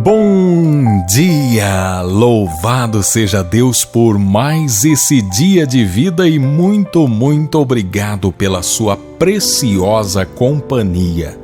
Bom dia! Louvado seja Deus por mais esse dia de vida e muito obrigado pela sua preciosa companhia.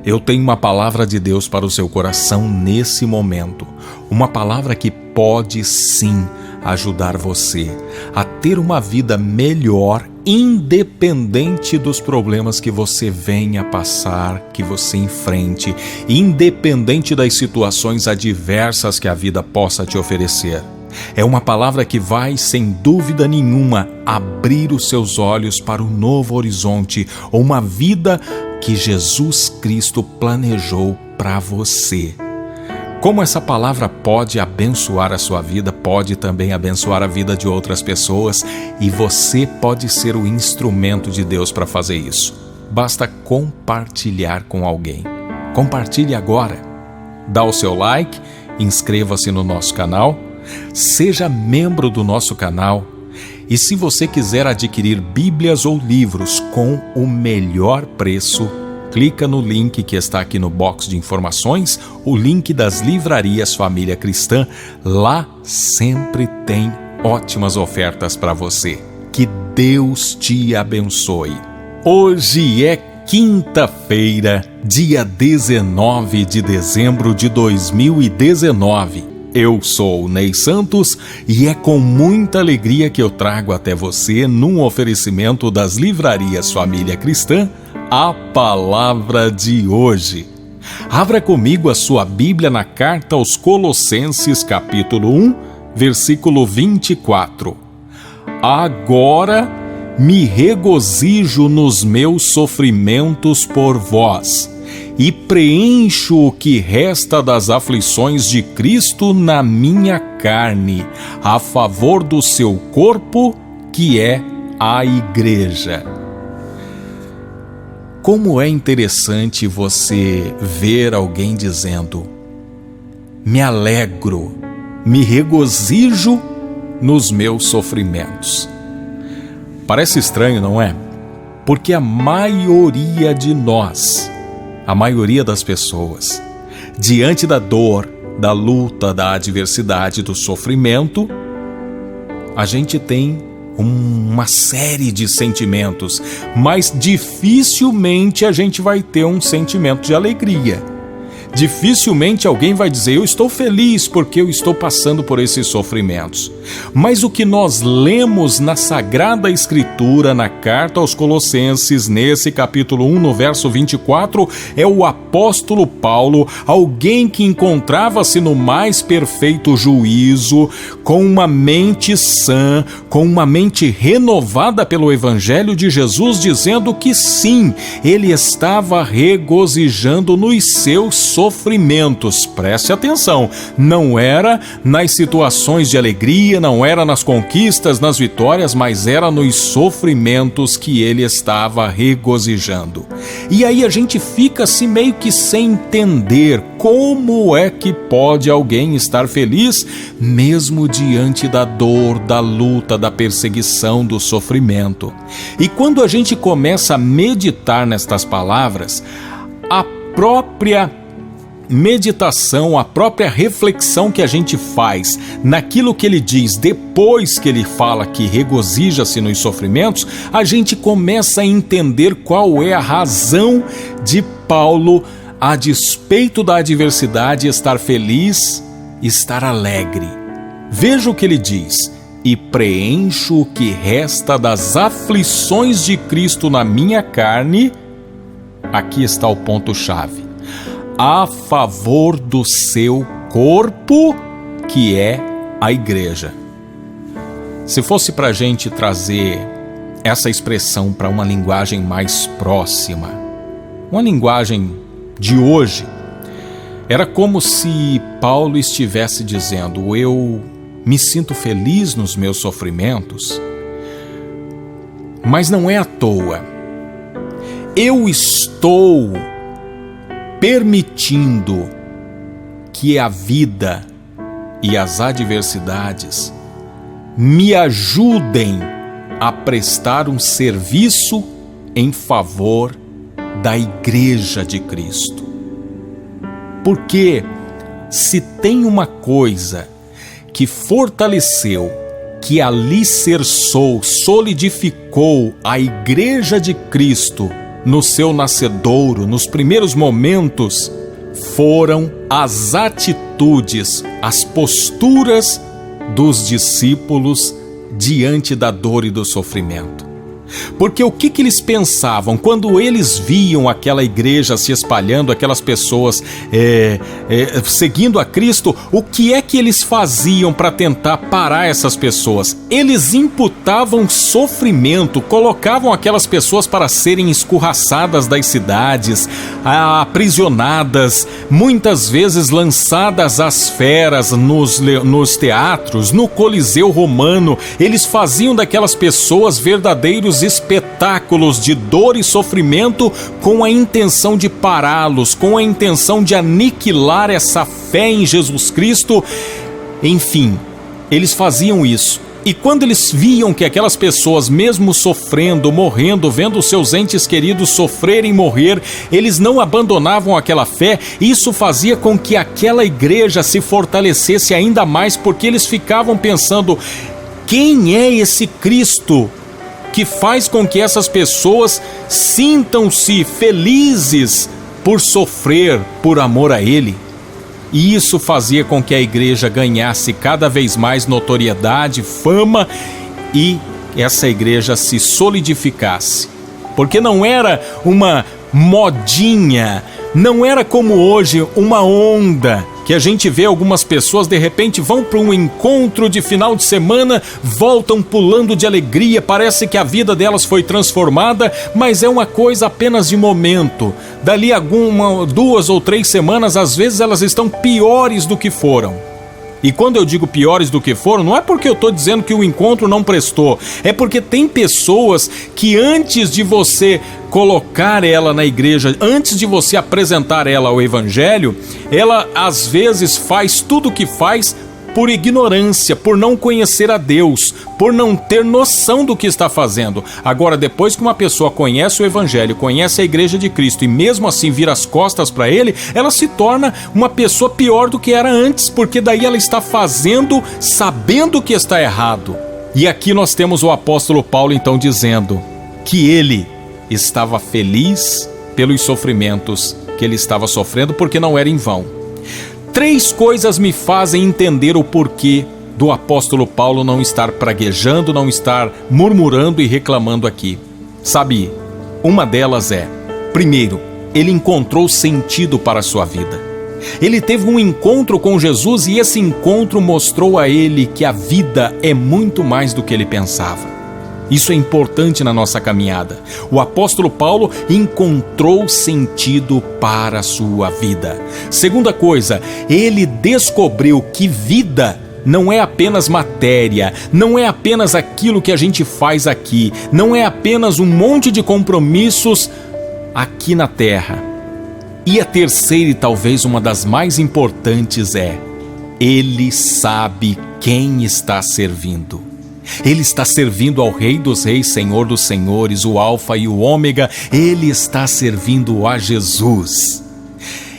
Eu tenho uma palavra de Deus para o seu coração nesse momento. Uma palavra que pode sim ajudar você a ter uma vida melhor, independente dos problemas que você venha passar, que você enfrente, independente das situações adversas que a vida possa te oferecer. É uma palavra que vai, sem dúvida nenhuma, abrir os seus olhos para um novo horizonte, uma vida que Jesus Cristo planejou para você. Como essa palavra pode abençoar a sua vida, pode também abençoar a vida de outras pessoas, e você pode ser o instrumento de Deus para fazer isso. Basta compartilhar com alguém. Compartilhe agora. Dá o seu like, inscreva-se no nosso canal, seja membro do nosso canal, e se você quiser adquirir Bíblias ou livros com o melhor preço, clica no link que está aqui no box de informações, o link das livrarias Família Cristã. Lá sempre tem ótimas ofertas para você. Que Deus te abençoe. Hoje é quinta-feira, dia 19 de dezembro de 2019. Eu sou o Ney Santos e é com muita alegria que eu trago até você, num oferecimento das livrarias Família Cristã, a palavra de hoje. Abra comigo a sua Bíblia na carta aos Colossenses, capítulo 1, versículo 24. Agora me regozijo nos meus sofrimentos por vós, e preencho o que resta das aflições de Cristo na minha carne, a favor do seu corpo, que é a Igreja. Como é interessante você ver alguém dizendo: me alegro, me regozijo nos meus sofrimentos. Parece estranho, não é? Porque a maioria de nós, a maioria das pessoas, diante da dor, da luta, da adversidade, do sofrimento, a gente tem uma série de sentimentos, mas dificilmente a gente vai ter um sentimento de alegria. Dificilmente alguém vai dizer: eu estou feliz porque eu estou passando por esses sofrimentos. Mas o que nós lemos na Sagrada Escritura, na carta aos Colossenses, nesse capítulo 1, no verso 24, é o apóstolo Paulo, alguém que encontrava-se no mais perfeito juízo, com uma mente sã, com uma mente renovada pelo Evangelho de Jesus, dizendo que sim, ele estava regozijando nos seus sofrimentos. Preste atenção, não era nas situações de alegria, não era nas conquistas, nas vitórias, mas era nos sofrimentos que ele estava regozijando. E aí a gente fica assim meio que sem entender como é que pode alguém estar feliz mesmo diante da dor, da luta, da perseguição, do sofrimento. E quando a gente começa a meditar nestas palavras, a própria meditação, a própria reflexão que a gente faz naquilo que ele diz depois que ele fala que regozija-se nos sofrimentos, a gente começa a entender qual é a razão de Paulo, a despeito da adversidade, estar feliz, estar alegre. Veja o que ele diz: e preencho o que resta das aflições de Cristo na minha carne. Aqui está o ponto-chave: a favor do seu corpo, que é a Igreja. Se fosse para a gente trazer essa expressão para uma linguagem mais próxima, uma linguagem de hoje, era como se Paulo estivesse dizendo: eu me sinto feliz nos meus sofrimentos, mas não é à toa. Eu estou permitindo que a vida e as adversidades me ajudem a prestar um serviço em favor da Igreja de Cristo. Porque se tem uma coisa que fortaleceu, que alicerçou, solidificou a Igreja de Cristo no seu nascedouro, nos primeiros momentos, foram as atitudes, as posturas dos discípulos diante da dor e do sofrimento. Porque o que eles pensavam quando eles viam aquela igreja se espalhando, aquelas pessoas seguindo a Cristo? O que é que eles faziam para tentar parar essas pessoas? Eles imputavam sofrimento, colocavam aquelas pessoas para serem escorraçadas das cidades, aprisionadas, muitas vezes lançadas às feras nos teatros, no Coliseu Romano. Eles faziam daquelas pessoas verdadeiros espetáculos de dor e sofrimento com a intenção de pará-los, com a intenção de aniquilar essa fé em Jesus Cristo. Enfim, eles faziam isso. E quando eles viam que aquelas pessoas, mesmo sofrendo, morrendo, vendo seus entes queridos sofrerem e morrer, eles não abandonavam aquela fé. Isso fazia com que aquela igreja se fortalecesse ainda mais, porque eles ficavam pensando: quem é esse Cristo que faz com que essas pessoas sintam-se felizes por sofrer por amor a Ele? E isso fazia com que a igreja ganhasse cada vez mais notoriedade, fama, e essa igreja se solidificasse. Porque não era uma modinha, não era como hoje uma onda, que a gente vê algumas pessoas de repente vão para um encontro de final de semana, voltam pulando de alegria, parece que a vida delas foi transformada, mas é uma coisa apenas de momento. Dali 2 ou 3 semanas, às vezes elas estão piores do que foram. E quando eu digo piores do que foram, não é porque eu estou dizendo que o encontro não prestou, é porque tem pessoas que antes de você colocar ela na igreja, antes de você apresentar ela ao Evangelho, ela às vezes faz tudo o que faz por ignorância, por não conhecer a Deus, por não ter noção do que está fazendo. Agora, depois que uma pessoa conhece o Evangelho, conhece a Igreja de Cristo e mesmo assim vira as costas para Ele, ela se torna uma pessoa pior do que era antes, porque daí ela está fazendo sabendo que está errado. E aqui nós temos o apóstolo Paulo então dizendo que ele estava feliz pelos sofrimentos que ele estava sofrendo, porque não era em vão. 3 coisas me fazem entender o porquê do apóstolo Paulo não estar praguejando, não estar murmurando e reclamando aqui. Sabe, uma delas é: primeiro, ele encontrou sentido para a sua vida. Ele teve um encontro com Jesus e esse encontro mostrou a ele que a vida é muito mais do que ele pensava. Isso é importante na nossa caminhada. O apóstolo Paulo encontrou sentido para a sua vida. Segunda coisa, ele descobriu que vida não é apenas matéria, não é apenas aquilo que a gente faz aqui, não é apenas um monte de compromissos aqui na terra. E a terceira e talvez uma das mais importantes é: ele sabe quem está servindo. Ele está servindo ao Rei dos Reis, Senhor dos Senhores, o Alfa e o Ômega. Ele está servindo a Jesus.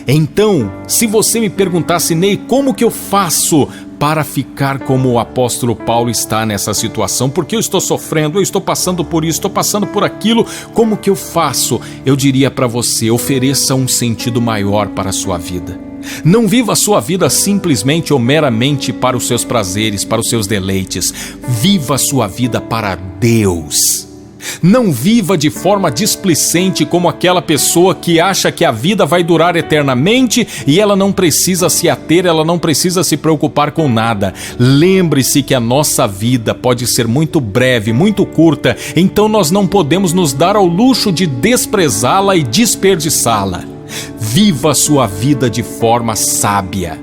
Então, se você me perguntasse: Ney, como que eu faço para ficar como o apóstolo Paulo está nessa situação? Porque eu estou sofrendo, eu estou passando por isso, estou passando por aquilo, como que eu faço? Eu diria para você: ofereça um sentido maior para a sua vida. Não viva a sua vida simplesmente ou meramente para os seus prazeres, para os seus deleites. Viva a sua vida para Deus. Não viva de forma displicente como aquela pessoa que acha que a vida vai durar eternamente e ela não precisa se ater, ela não precisa se preocupar com nada. Lembre-se que a nossa vida pode ser muito breve, muito curta, então nós não podemos nos dar ao luxo de desprezá-la e desperdiçá-la. Viva a sua vida de forma sábia.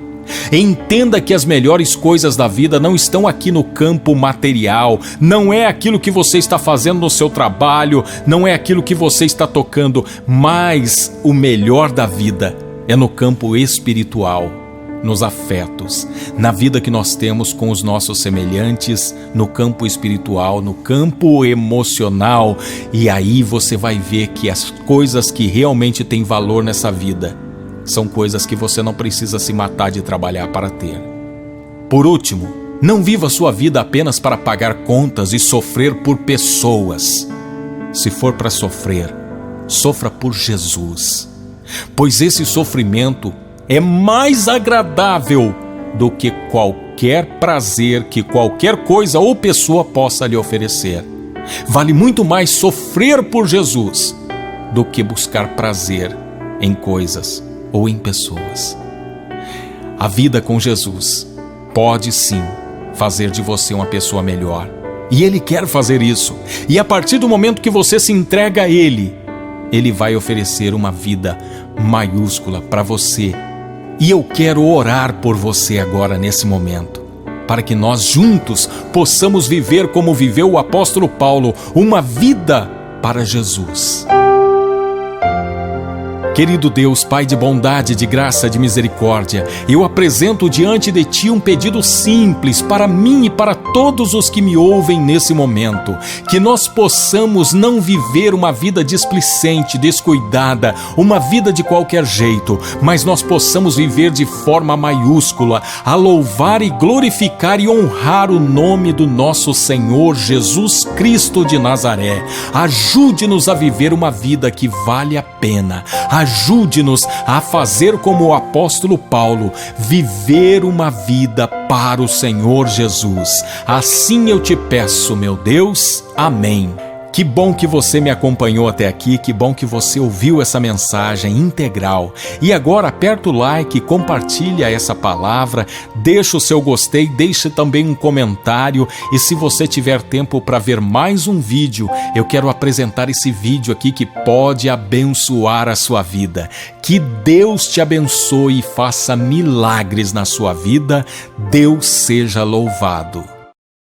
Entenda que as melhores coisas da vida não estão aqui no campo material, não é aquilo que você está fazendo no seu trabalho, não é aquilo que você está tocando, mas o melhor da vida é no campo espiritual, nos afetos, na vida que nós temos com os nossos semelhantes, no campo espiritual, no campo emocional. E aí você vai ver que as coisas que realmente têm valor nessa vida são coisas que você não precisa se matar de trabalhar para ter. Por último, não viva sua vida apenas para pagar contas e sofrer por pessoas. Se for para sofrer, sofra por Jesus, pois esse sofrimento é mais agradável do que qualquer prazer que qualquer coisa ou pessoa possa lhe oferecer. Vale muito mais sofrer por Jesus do que buscar prazer em coisas ou em pessoas. A vida com Jesus pode sim fazer de você uma pessoa melhor. E Ele quer fazer isso. E a partir do momento que você se entrega a Ele, Ele vai oferecer uma vida maiúscula para você. E eu quero orar por você agora nesse momento, para que nós juntos possamos viver como viveu o apóstolo Paulo, uma vida para Jesus. Querido Deus, Pai de bondade, de graça, de misericórdia, eu apresento diante de Ti um pedido simples para mim e para todos os que me ouvem nesse momento, que nós possamos não viver uma vida displicente, descuidada, uma vida de qualquer jeito, mas nós possamos viver de forma maiúscula, a louvar e glorificar e honrar o nome do nosso Senhor Jesus Cristo de Nazaré. Ajude-nos a viver uma vida que vale a pena. Ajude-nos a fazer como o apóstolo Paulo, viver uma vida para o Senhor Jesus. Assim eu te peço, meu Deus. Amém. Que bom que você me acompanhou até aqui, que bom que você ouviu essa mensagem integral. E agora aperta o like, compartilha essa palavra, deixa o seu gostei, deixa também um comentário. E se você tiver tempo para ver mais um vídeo, eu quero apresentar esse vídeo aqui que pode abençoar a sua vida. Que Deus te abençoe e faça milagres na sua vida. Deus seja louvado.